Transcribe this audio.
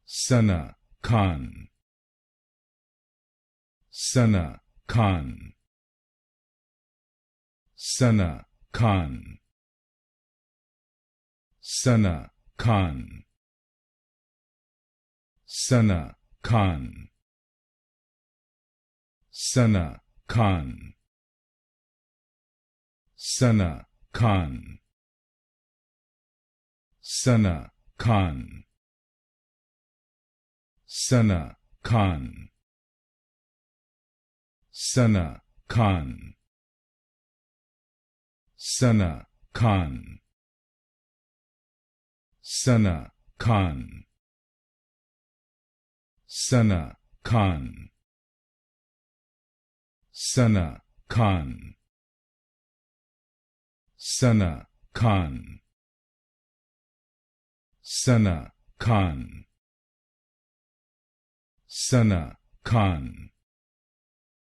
Sana Khan, Sana Khan, Sana Khan, Sana Khan, Sana Khan, Sana Khan, Sana Khan, Sana Khan, Sana Khan, Sana Khan, Sana Khan, Sana Khan, Sana Khan, Sana Khan, Sana Khan, Sana Khan, Sana Khan,